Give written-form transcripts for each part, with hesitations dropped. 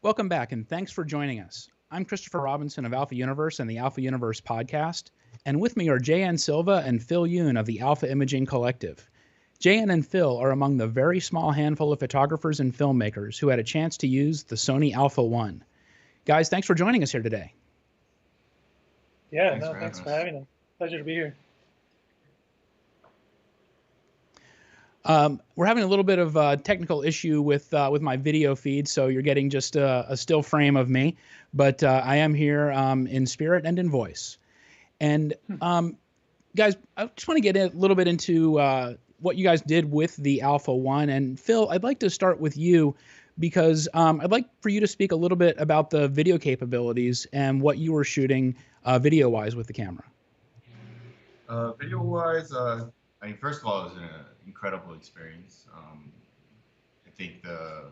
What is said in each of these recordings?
Welcome back, and thanks for joining us. I'm Christopher Robinson of Alpha Universe and the Alpha Universe podcast, and with me are J.N. Silva and Phil Yoon of the Alpha Imaging Collective. J.N. and Phil are among the very small handful of photographers and filmmakers who had a chance to use the Sony Alpha 1. Guys, thanks for joining us here today. Yeah, Thanks for having us. Pleasure to be here. We're having a little bit of a technical issue with my video feed, so you're getting just a still frame of me, but I am here in spirit and in voice. And guys, I just want to get a little bit into what you guys did with the Alpha 1. And Phil, I'd like to start with you because I'd like for you to speak a little bit about the video capabilities and what you were shooting video-wise with the camera. Video-wise, I mean, first of all, it was an incredible experience. I think the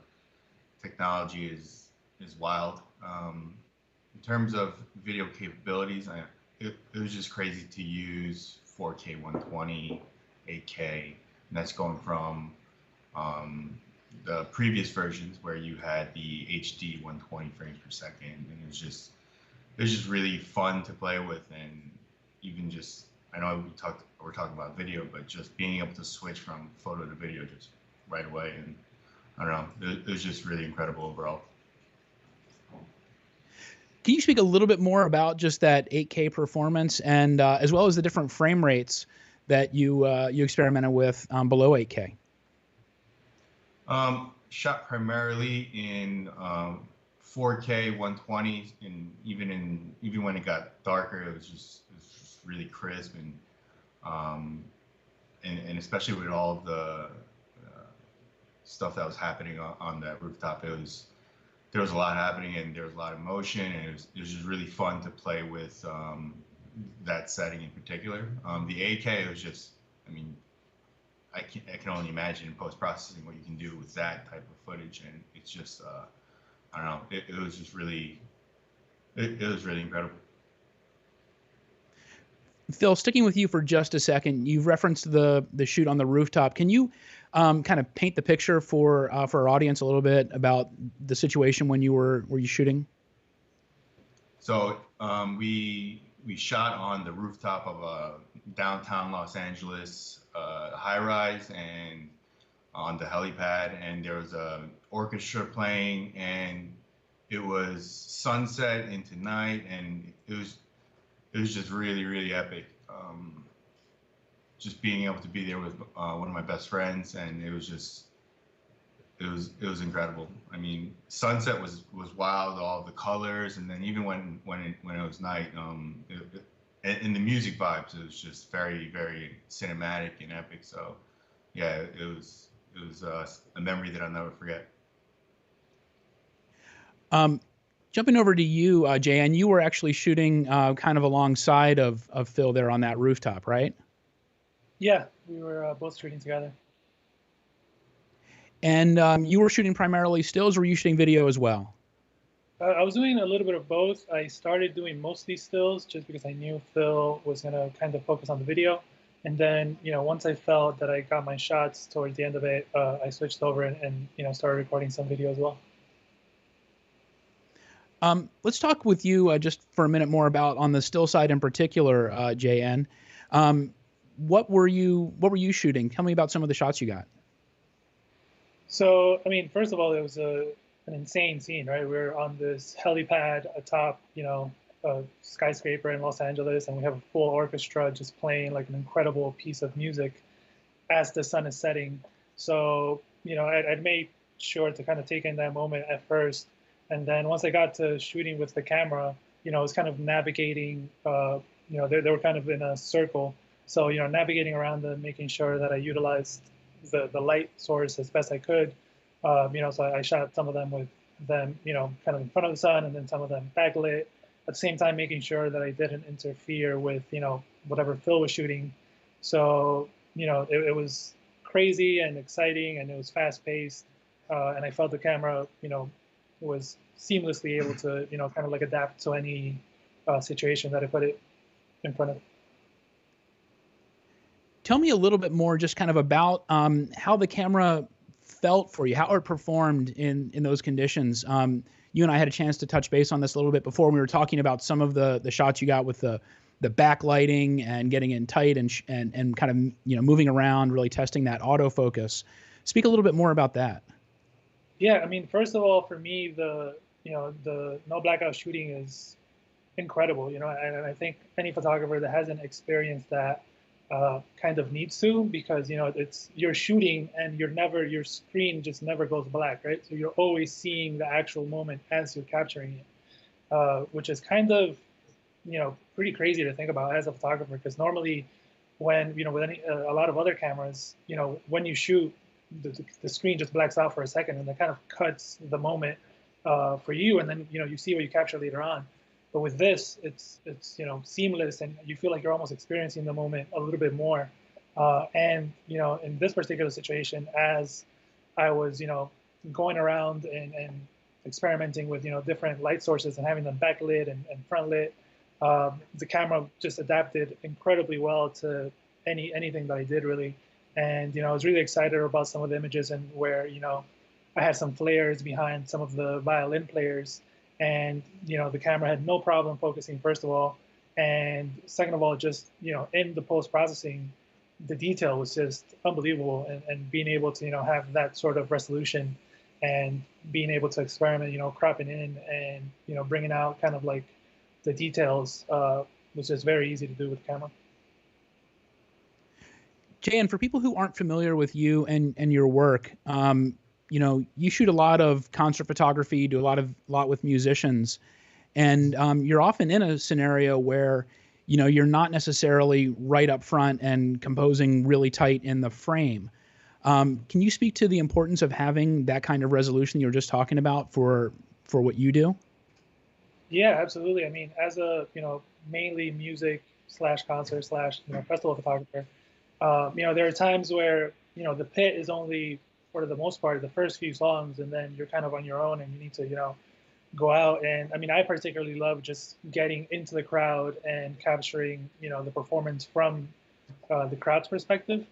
technology is wild. In terms of video capabilities, it was just crazy to use 4K 120, 8K, and that's going from the previous versions where you had the HD 120 frames per second, and it was just really fun to play with, and even just, I know we're talking about video, but just being able to switch from photo to video just right away, and I don't know, it was just really incredible overall. Can you speak a little bit more about just that 8K performance and as well as the different frame rates that you experimented with below 8K? Shot primarily in 4K 120, and even when it got darker, it was just really crisp, and especially with all of the stuff that was happening on that rooftop, there was a lot happening, and there was a lot of motion, and it was just really fun to play with that setting in particular. The 8K was just, I mean, I can only imagine in post-processing what you can do with that type of footage, and it's just I don't know, it was just really, it was really incredible. Phil, sticking with you for just a second, you've referenced the shoot on the rooftop. Can you kind of paint the picture for our audience a little bit about the situation when you were shooting? So we shot on the rooftop of a downtown Los Angeles high-rise, and on the helipad, and there was an orchestra playing, and it was sunset into night, and it was just really, really epic. Just being able to be there with one of my best friends, and it was incredible. I mean, sunset was wild, all the colors, and then even when it was night, and the music vibes, it was just very, very cinematic and epic. So yeah, it was a memory that I'll never forget. Jumping over to you, J.N., you were actually shooting kind of alongside of Phil there on that rooftop, right? Yeah, we were both shooting together. And you were shooting primarily stills, or were you shooting video as well? I was doing a little bit of both. I started doing mostly stills just because I knew Phil was going to kind of focus on the video. And then, once I felt that I got my shots towards the end of it, I switched over and started recording some video as well. Let's talk with you just for a minute more about on the still side in particular, J.N. What were you shooting? Tell me about some of the shots you got. So, I mean, first of all, it was an insane scene, right? We were on this helipad atop, a skyscraper in Los Angeles, and we have a full orchestra just playing like an incredible piece of music as the sun is setting. So, I'd made sure to kind of take in that moment at first. And then once I got to shooting with the camera, it was kind of navigating, they were kind of in a circle. So, navigating around them, making sure that I utilized the light source as best I could. So I shot some of them with them, kind of in front of the sun, and then some of them backlit. At the same time, making sure that I didn't interfere with, whatever Phil was shooting. So, it was crazy and exciting, and it was fast paced. And I felt the camera, was seamlessly able to, kind of like adapt to any situation that I put it in front of. Tell me a little bit more just kind of about how the camera felt for you, how it performed in those conditions. you and I had a chance to touch base on this a little bit before. We were talking about some of the shots you got with the backlighting and getting in tight and kind of, you know, moving around, really testing that autofocus. Speak a little bit more about that. Yeah, I mean, first of all, for me, the no blackout shooting is incredible, you know, and I think any photographer that hasn't experienced that kind of needs to, because, you know, it's, you're shooting and your screen just never goes black, right? So you're always seeing the actual moment as you're capturing it, which is kind of, you know, pretty crazy to think about as a photographer, because normally when, you know, with a lot of other cameras, you know, when you shoot, the screen just blacks out for a second and it kind of cuts the moment for you, and then, you know, you see what you capture later on. But with this, it's you know, seamless, and you feel like you're almost experiencing the moment a little bit more. And you know, in this particular situation, as I was, you know, going around and experimenting with, you know, different light sources and having them backlit and front lit, the camera just adapted incredibly well to anything that I did, really. And you know, I was really excited about some of the images, and where, you know, I had some flares behind some of the violin players, and you know, the camera had no problem focusing, first of all, and second of all, just, you know, in the post processing, the detail was just unbelievable, and being able to, you know, have that sort of resolution and being able to experiment, you know, cropping in and, you know, bringing out kind of like the details was just very easy to do with the camera. Jay, and for people who aren't familiar with you and your work, you know, you shoot a lot of concert photography, you do a lot with musicians, and you're often in a scenario where, you know, you're not necessarily right up front and composing really tight in the frame. Can you speak to the importance of having that kind of resolution you were just talking about for what you do? Yeah, absolutely. I mean, as a, you know, mainly music slash concert slash, you know, festival photographer, you know, there are times where, you know, the pit is only, for the most part, the first few songs, and then you're kind of on your own and you need to, you know, go out. And I mean, I particularly love just getting into the crowd and capturing, you know, the performance from the crowd's perspective.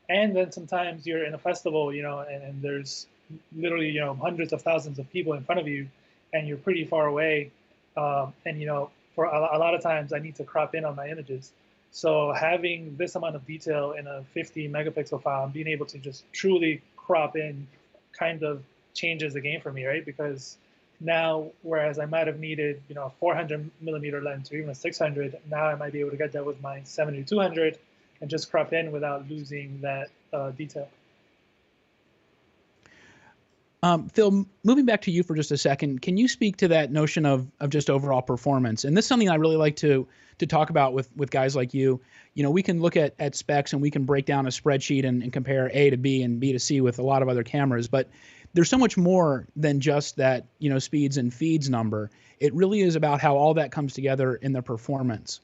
And then sometimes you're in a festival, you know, and there's literally, you know, hundreds of thousands of people in front of you, and you're pretty far away. And, you know, for a lot of times I need to crop in on my images. So having this amount of detail in a 50 megapixel file and being able to just truly crop in kind of changes the game for me, right? Because now, whereas I might have needed, you know, a 400 millimeter lens or even a 600, now I might be able to get that with my 70-200 and just crop in without losing that detail. Phil, moving back to you for just a second, can you speak to that notion of just overall performance? And this is something I really like to talk about with guys like you. You know, we can look at specs and we can break down a spreadsheet and compare A to B and B to C with a lot of other cameras, but there's so much more than just that, you know, speeds and feeds number. It really is about how all that comes together in the performance.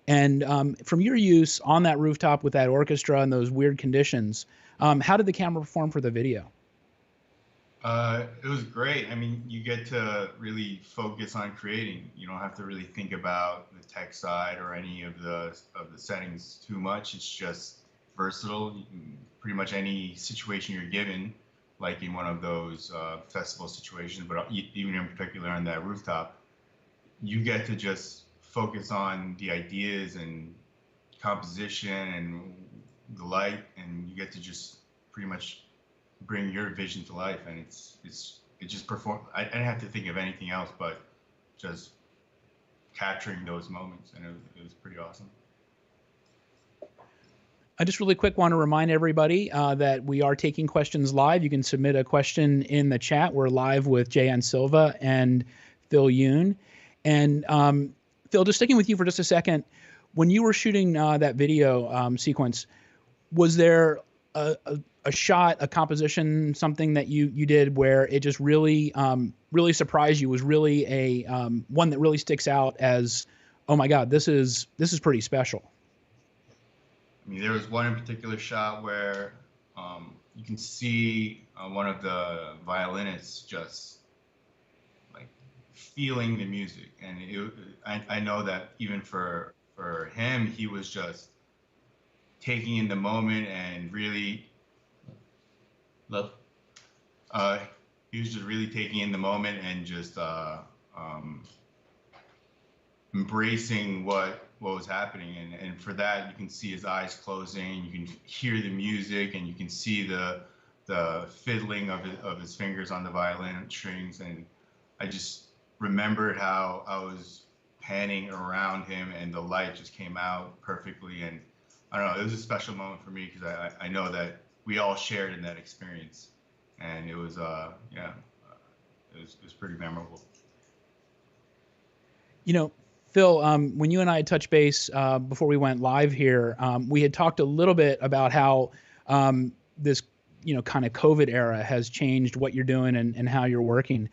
And from your use on that rooftop with that orchestra and those weird conditions, how did the camera perform for the video? It was great. I mean, you get to really focus on creating. You don't have to really think about the tech side or any of the settings too much. It's just versatile. You can, pretty much any situation you're given, like in one of those festival situations, but even in particular on that rooftop, you get to just focus on the ideas and composition and the light, and you get to just pretty much bring your vision to life, and it just perform. I didn't have to think of anything else but just capturing those moments, and it was pretty awesome. I just really quick want to remind everybody that we are taking questions live. You can submit a question in the chat. We're live with Jay Silva and Phil Yoon. And Phil, just sticking with you for just a second, when you were shooting that video sequence, was there a shot, a composition, something that you did where it just really really surprised you, was really a one that really sticks out as, oh my God, this is pretty special? I mean, there was one in particular shot where you can see one of the violinists just like feeling the music, and I know that even for him, he was just taking in the moment and really love. he was just really taking in the moment and just embracing what was happening. And for that, you can see his eyes closing, you can hear the music, and you can see the fiddling of his fingers on the violin strings. And I just remembered how I was panning around him and the light just came out perfectly. And I don't know, it was a special moment for me because I know that we all shared in that experience. And it was, yeah, it was pretty memorable. You know, Phil, when you and I had touched base before we went live here, we had talked a little bit about how this, kind of COVID era has changed what you're doing and how you're working.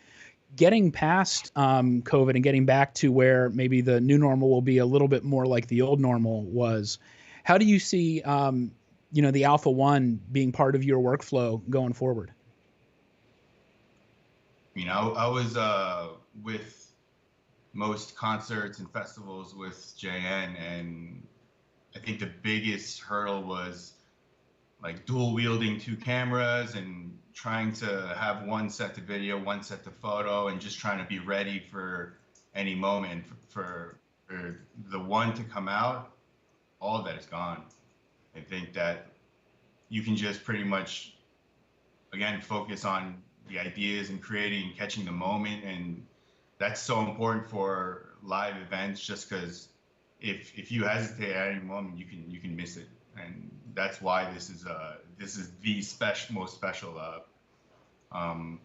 Getting past COVID and getting back to where maybe the new normal will be a little bit more like the old normal was, how do you see, the Alpha One being part of your workflow going forward? I was with most concerts and festivals with JN, and I think the biggest hurdle was like dual wielding 2 cameras and trying to have one set to video, one set to photo, and just trying to be ready for any moment. For the one to come out, all of that is gone. I think that you can just pretty much, again, focus on the ideas and creating and catching the moment. And that's so important for live events, just because if you hesitate at any moment, you can miss it. And that's why this is the most special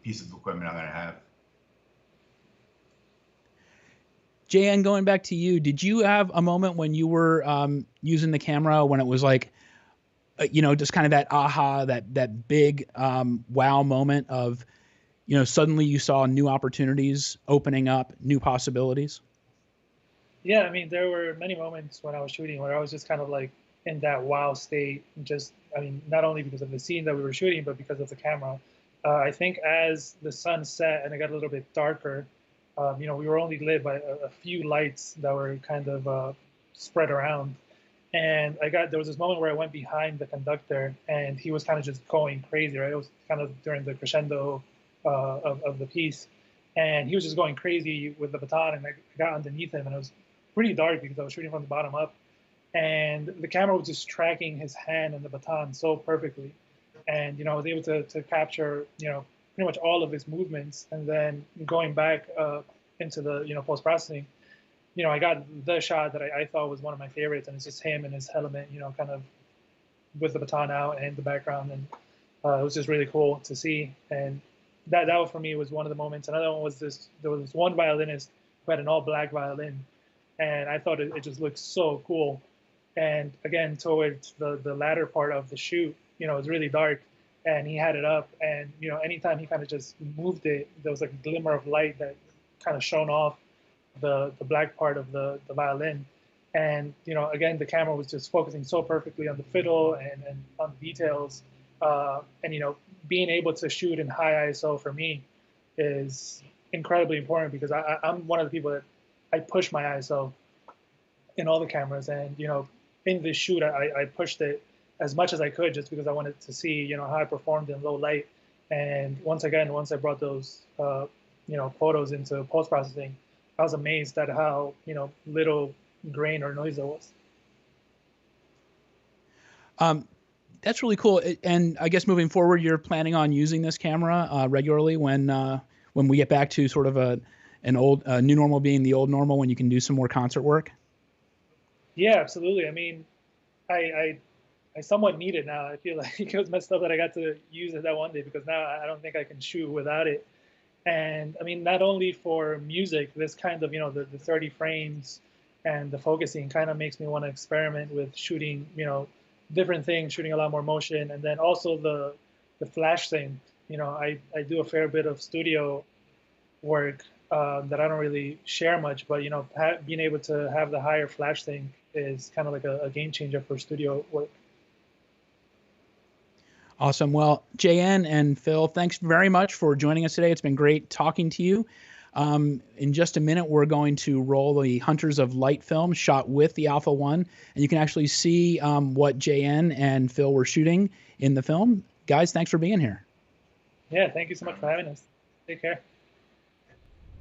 piece of equipment I'm gonna have. JN, going back to you, did you have a moment when you were using the camera when it was like, just kind of that aha, that big wow moment of, suddenly you saw new opportunities opening up, new possibilities? Yeah, I mean, there were many moments when I was shooting where I was just kind of like in that wow state. Just, I mean, not only because of the scene that we were shooting, but because of the camera. I think as the sun set and it got a little bit darker, we were only lit by a few lights that were kind of spread around. And there was this moment where I went behind the conductor and he was kind of just going crazy, right? It was kind of during the crescendo of the piece. And he was just going crazy with the baton, and I got underneath him, and it was pretty dark because I was shooting from the bottom up. And the camera was just tracking his hand and the baton so perfectly. And, I was able to capture, pretty much all of his movements. And then going back into the, post-processing, I got the shot that I thought was one of my favorites, and it's just him in his helmet, kind of with the baton out and the background. And it was just really cool to see. And that for me was one of the moments. Another one was there was this one violinist who had an all black violin, and I thought it just looked so cool. And again, towards the latter part of the shoot, it was really dark, and he had it up, and anytime he kind of just moved it, there was like a glimmer of light that kind of shone off the black part of the violin. And again, the camera was just focusing so perfectly on the fiddle and on the details. And being able to shoot in high ISO for me is incredibly important, because I'm one of the people that I push my ISO in all the cameras. And in this shoot, I pushed it as much as I could just because I wanted to see how I performed in low light. And once I brought those photos into post processing, I was amazed at how little grain or noise there was. That's really cool. And I guess moving forward, you're planning on using this camera regularly when we get back to sort of an old new normal being the old normal, when you can do some more concert work? Yeah, absolutely. I mean, I somewhat need it now. I feel like it was messed up that I got to use it that one day, because now I don't think I can shoot without it. And I mean, not only for music, this kind of, the 30 frames and the focusing kind of makes me want to experiment with shooting, different things, shooting a lot more motion. And then also the flash thing. I do a fair bit of studio work that I don't really share much, but being able to have the higher flash thing is kind of like a game changer for studio work. Awesome. Well, JN and Phil, thanks very much for joining us today. It's been great talking to you. In just a minute, we're going to roll the Hunters of Light film shot with the Alpha One, and you can actually see what JN and Phil were shooting in the film. Guys, thanks for being here. Yeah, thank you so much for having us. Take care.